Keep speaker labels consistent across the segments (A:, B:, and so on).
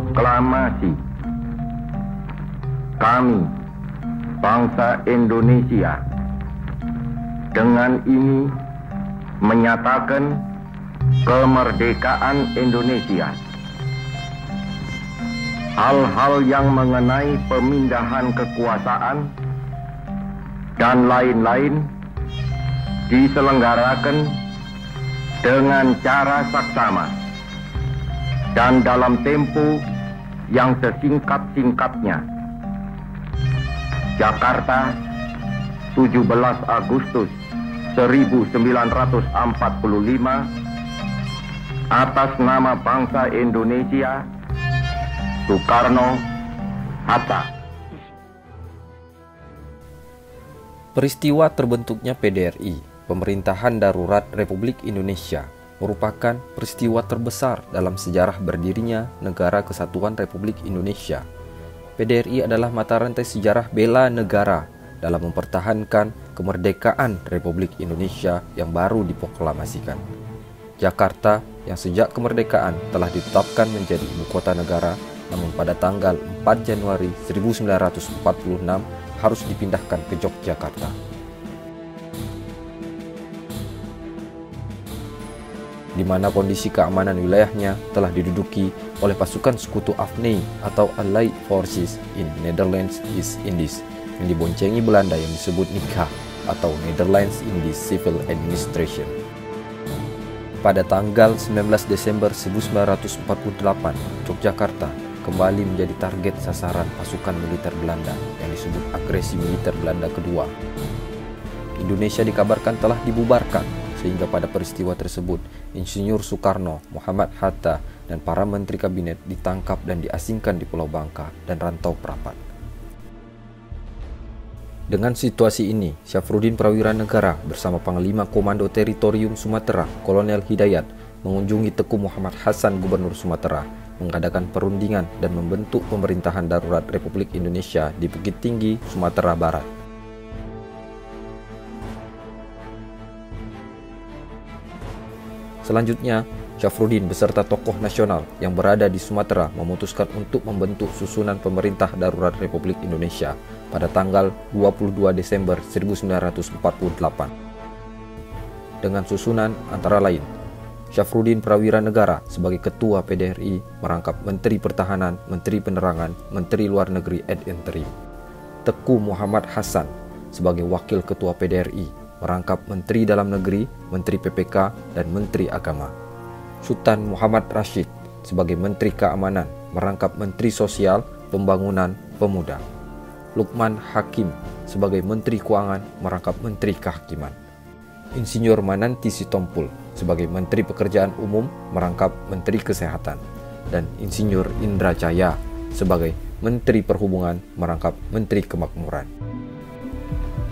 A: Proklamasi. Kami, bangsa Indonesia, dengan ini menyatakan kemerdekaan Indonesia. Hal-hal yang mengenai pemindahan kekuasaan dan lain-lain diselenggarakan dengan cara saksama dan dalam tempo yang sesingkat-singkatnya. Jakarta, 17 Agustus 1945, atas nama bangsa Indonesia, Soekarno-Hatta.
B: Peristiwa terbentuknya PDRI, Pemerintahan Darurat Republik Indonesia, merupakan peristiwa terbesar dalam sejarah berdirinya Negara Kesatuan Republik Indonesia. PDRI adalah mata rantai sejarah bela negara dalam mempertahankan kemerdekaan Republik Indonesia yang baru diproklamasikan. Jakarta yang sejak kemerdekaan telah ditetapkan menjadi ibu kota negara, namun pada tanggal 4 Januari 1946 harus dipindahkan ke Yogyakarta. Di mana kondisi keamanan wilayahnya telah diduduki oleh pasukan sekutu AFNI atau Allied Forces in Netherlands East Indies yang diboncengi Belanda yang disebut NICA atau Netherlands Indies Civil Administration. Pada tanggal 19 Desember 1948, Yogyakarta kembali menjadi target sasaran pasukan militer Belanda yang disebut agresi militer Belanda kedua. Indonesia dikabarkan telah dibubarkan, sehingga pada peristiwa tersebut Insinyur Soekarno, Muhammad Hatta, dan para menteri kabinet ditangkap dan diasingkan di Pulau Bangka dan Rantau Prapat. Dengan situasi ini, Syafruddin Prawira Negara bersama Panglima Komando Teritorium Sumatera, Kolonel Hidayat, mengunjungi Teku Muhammad Hasan, Gubernur Sumatera, mengadakan perundingan dan membentuk pemerintahan darurat Republik Indonesia di Bukit Tinggi, Sumatera Barat. Selanjutnya, Syafruddin beserta tokoh nasional yang berada di Sumatera memutuskan untuk membentuk susunan pemerintah darurat Republik Indonesia pada tanggal 22 Desember 1948. Dengan susunan antara lain, Syafruddin Prawira Negara sebagai Ketua PDRI merangkap Menteri Pertahanan, Menteri Penerangan, Menteri Luar Negeri ad interim. Teku Muhammad Hasan sebagai Wakil Ketua PDRI merangkap Menteri Dalam Negeri, Menteri PPK, dan Menteri Agama. Sultan Muhammad Rashid sebagai Menteri Keamanan merangkap Menteri Sosial, Pembangunan, Pemuda. Lukman Hakim sebagai Menteri Keuangan merangkap Menteri Kehakiman. Insinyur Mananti Sitompul sebagai Menteri Pekerjaan Umum merangkap Menteri Kesehatan. Dan Insinyur Indra Jaya sebagai Menteri Perhubungan merangkap Menteri Kemakmuran.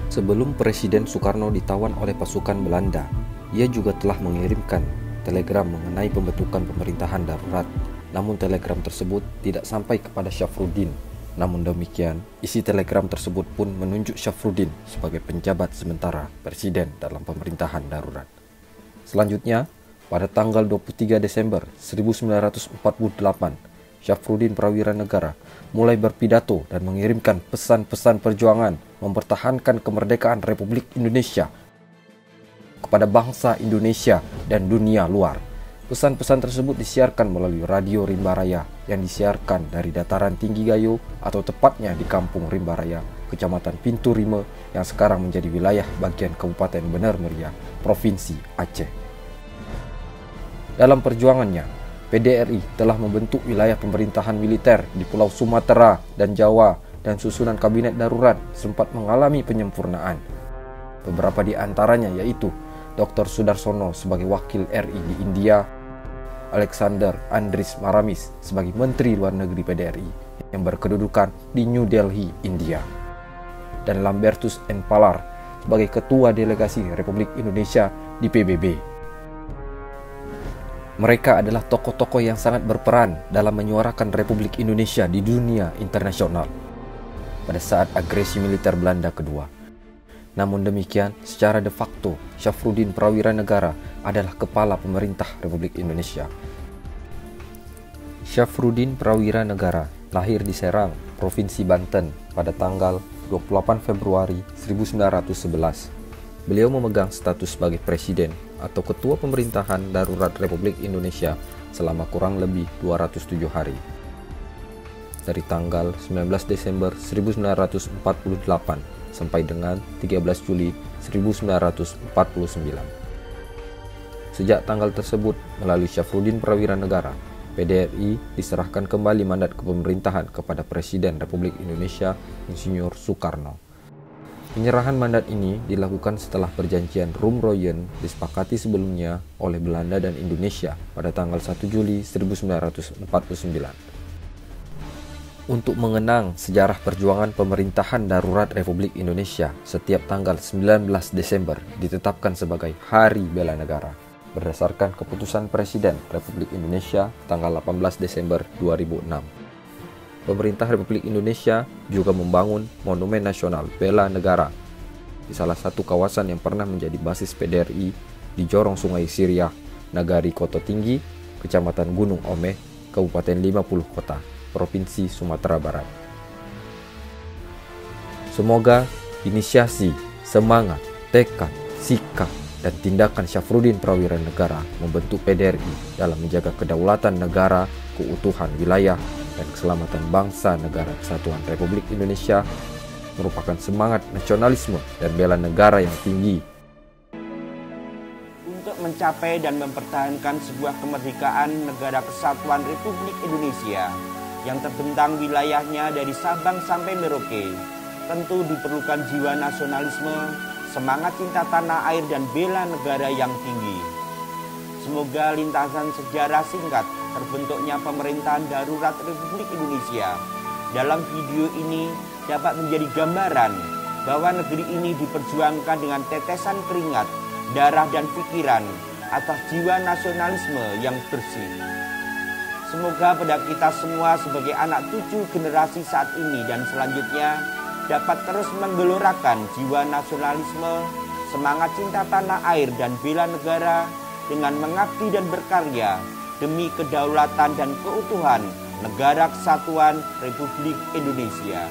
B: Sebelum Presiden Soekarno ditawan oleh pasukan Belanda, ia juga telah mengirimkan telegram mengenai pembentukan pemerintahan darurat. Namun telegram tersebut tidak sampai kepada Syafruddin. Namun demikian, isi telegram tersebut pun menunjuk Syafruddin sebagai penjabat sementara Presiden dalam pemerintahan darurat. Selanjutnya, pada tanggal 23 Desember 1948, Syafruddin Prawira Negara mulai berpidato dan mengirimkan pesan-pesan perjuangan mempertahankan kemerdekaan Republik Indonesia kepada bangsa Indonesia dan dunia luar. Pesan-pesan tersebut disiarkan melalui radio Rimba Raya yang disiarkan dari dataran tinggi Gayo atau tepatnya di Kampung Rimba Raya, Kecamatan Pintu Rime yang sekarang menjadi wilayah bagian Kabupaten Benar Meriah, Provinsi Aceh. Dalam perjuangannya, PDRI telah membentuk wilayah pemerintahan militer di Pulau Sumatera dan Jawa, dan susunan kabinet darurat sempat mengalami penyempurnaan. Beberapa di antaranya yaitu Dr. Sudarsono sebagai Wakil RI di India, Alexander Andries Maramis sebagai Menteri Luar Negeri PDRI yang berkedudukan di New Delhi, India, dan Lambertus N. Palar sebagai Ketua Delegasi Republik Indonesia di PBB. Mereka adalah tokoh-tokoh yang sangat berperan dalam menyuarakan Republik Indonesia di dunia internasional pada saat agresi militer Belanda kedua. Namun demikian, secara de facto, Syafruddin Prawira Negara adalah kepala pemerintah Republik Indonesia. Syafruddin Prawira Negara lahir di Serang, Provinsi Banten pada tanggal 28 Februari 1911. Beliau memegang status sebagai Presiden atau Ketua Pemerintahan Darurat Republik Indonesia selama kurang lebih 207 hari. Dari tanggal 19 Desember 1948 sampai dengan 13 Juli 1949. Sejak tanggal tersebut, melalui Syafruddin Prawira Negara, PDRI diserahkan kembali mandat kepemerintahan kepada Presiden Republik Indonesia Insinyur Soekarno. Penyerahan mandat ini dilakukan setelah perjanjian Rumroyen disepakati sebelumnya oleh Belanda dan Indonesia pada tanggal 1 Juli 1949. Untuk mengenang sejarah perjuangan pemerintahan darurat Republik Indonesia, setiap tanggal 19 Desember ditetapkan sebagai Hari Bela Negara berdasarkan keputusan Presiden Republik Indonesia tanggal 18 Desember 2006. Pemerintah Republik Indonesia juga membangun Monumen Nasional Bela Negara di salah satu kawasan yang pernah menjadi basis PDRI di Jorong Sungai Siriah, Nagari Koto Tinggi, Kecamatan Gunung Omeh, Kabupaten 50 Kota, Provinsi Sumatera Barat. Semoga inisiasi, semangat, tekad, sikap, dan tindakan Syafruddin Prawira Negara membentuk PDRI dalam menjaga kedaulatan negara, keutuhan wilayah, dan keselamatan bangsa negara kesatuan Republik Indonesia merupakan semangat nasionalisme dan bela negara yang tinggi.
C: Untuk mencapai dan mempertahankan sebuah kemerdekaan negara kesatuan Republik Indonesia yang terbentang wilayahnya dari Sabang sampai Merauke, tentu diperlukan jiwa nasionalisme, semangat cinta tanah air dan bela negara yang tinggi. Semoga lintasan sejarah singkat terbentuknya pemerintahan darurat Republik Indonesia dalam video ini dapat menjadi gambaran bahwa negeri ini diperjuangkan dengan tetesan keringat, darah dan pikiran atas jiwa nasionalisme yang bersih. Semoga pada kita semua sebagai anak cucu generasi saat ini dan selanjutnya dapat terus menggelorakan jiwa nasionalisme, semangat cinta tanah air dan bela negara dengan mengabdi dan berkarya demi kedaulatan dan keutuhan negara kesatuan Republik Indonesia.